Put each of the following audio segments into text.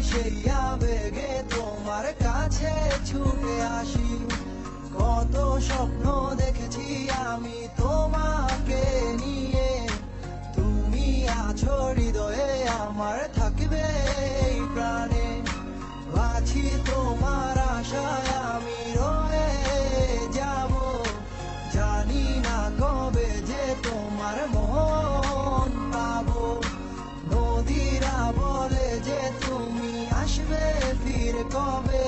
সেই আবেগে তোমার কাছে ছুটে আসি। কত স্বপ্ন দেখেছি আমি তোমাকে নিয়ে, তুমি আছো হৃদয়ে আমার, থাকবে এই প্রাণে। আছি তোমার আশায় আমি রয়ে যাব, জানি না কবে যে তোমার মন পাবো। নদীরা বলে যে তুমি আসবে ফিরে কবে,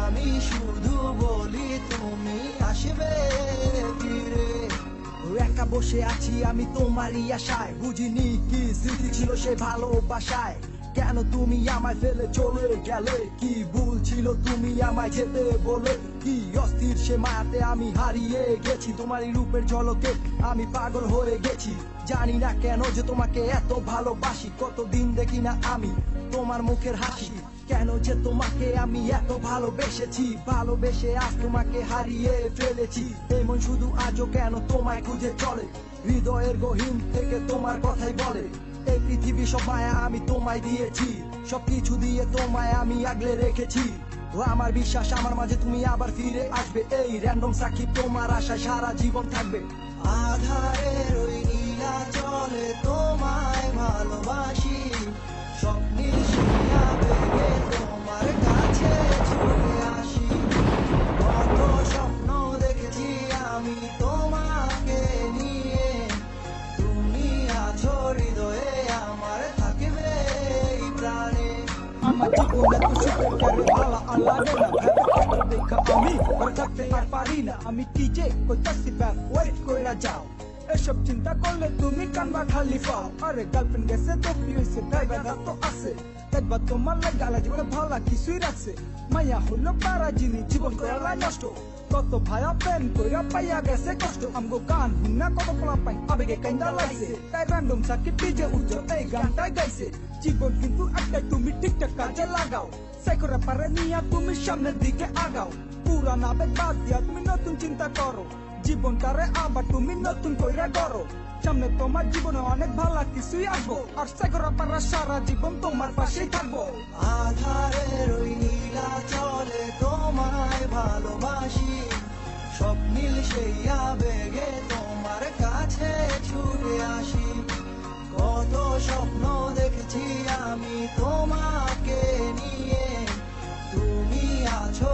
আমি শুধু বলি তুমি আসবে ফিরে। একা বসে আছি আমি তোমারই আশায়, বুঝিনি কি স্মৃতি ছিল সে ভালোবাসায়। কেন তুমি আমায় ফেলে চলে গেলে, কি ভুল ছিল তুমি আমায় যেতে বলে। কি অস্থির সে মায়াতে আমি হারিয়ে গেছি, তোমারই রূপের ঝলকে আমি পাগল হয়ে গেছি। জানি না কেন যে তোমাকে এত ভালোবাসি, কতদিন দেখি না আমি তোমার মুখের হাসি। কেন যে তোমাকে আমি এত ভালোবেসেছি, ভালোবেসে আজ তোমাকে হারিয়ে ফেলেছি। এই মন শুধু আজও কেন তোমায় খুঁজে চলে, হৃদয়ের গহীন থেকে তোমার কথাই বলে। এই পৃথিবী সব মায়া আমি তোমায় দিয়েছি, সবকিছু দিয়ে তোমায় আমি আগলে রেখেছি। ও আমার বিশ্বাস আমার মাঝে তুমি আবার ফিরে আসবে, এই র্যান্ডম সাক্ষী তোমার আশায় সারা জীবন থাকবে। আধারের ওই নীলা চলে তোমায় ভালোবাসি, স্বপ্নের সেই আবেগে তোমার কাছে ছুটে আসি। কত স্বপ্ন দেখেছি আমি তোমাকে নিয়ে, তুমি আছো হৃদয়ে আমার, থাকবে এই প্রাণে। আমার জীবনে তো সুখের করে ভালো আর লাগে না, ভেবে কষ্ট দেখা আমি আর থাকতে আর পারি না। আমি কি যে করতেছি ব্যাক ওয়েট কইরা যাও, এসব চিন্তা করলে তুমি কানবা খালি পাও। আরে গার্লফ্রেন্ড গেছে তো কি হয়েছে, ড্রাইভার তো আছে, দেখবা তোমার লাগালা জীবনে ভালো কিছুই রাখছে। মাইয়া হলো পারা জিনিস জীবন করা নষ্ট, কত ভাইয়া প্রেম কইরা পাইয়া গেছে কষ্ট। আমগো গান হুন্না কত পোলা পাই আবেগে কাইন্দা লাগছে, তাই র্যান্ডম সাকিব ডিজে উজ্জ্বল এই গানটাই গাইছে। জীবন কিন্তু একটাই, তুমি ঠিকঠাক কাজে লাগাও, সাইকোরা পারে নিয়া তুমি সামনের দিকে আগাও। পুরান আবেগ বাদ দিয়া তুমি নতুন চিন্তা করো, জীবনটারে আবার তুমি নতুন কইরা গড়ো। সামনে তোমার জীবনে অনেক ভালো কিছুই আসবো, আর সাইকোরা পারা সারা জীবন তোমার পাশেই থাকবো। আধারের ওই নীলা চলে তোমায় ভালোবাসি, স্বপ্নীল সেই আবেগে তোমার কাছে ছুটে আসি। কত স্বপ্ন দেখেছি আমি তোমাকে নিয়ে, তুমি আছো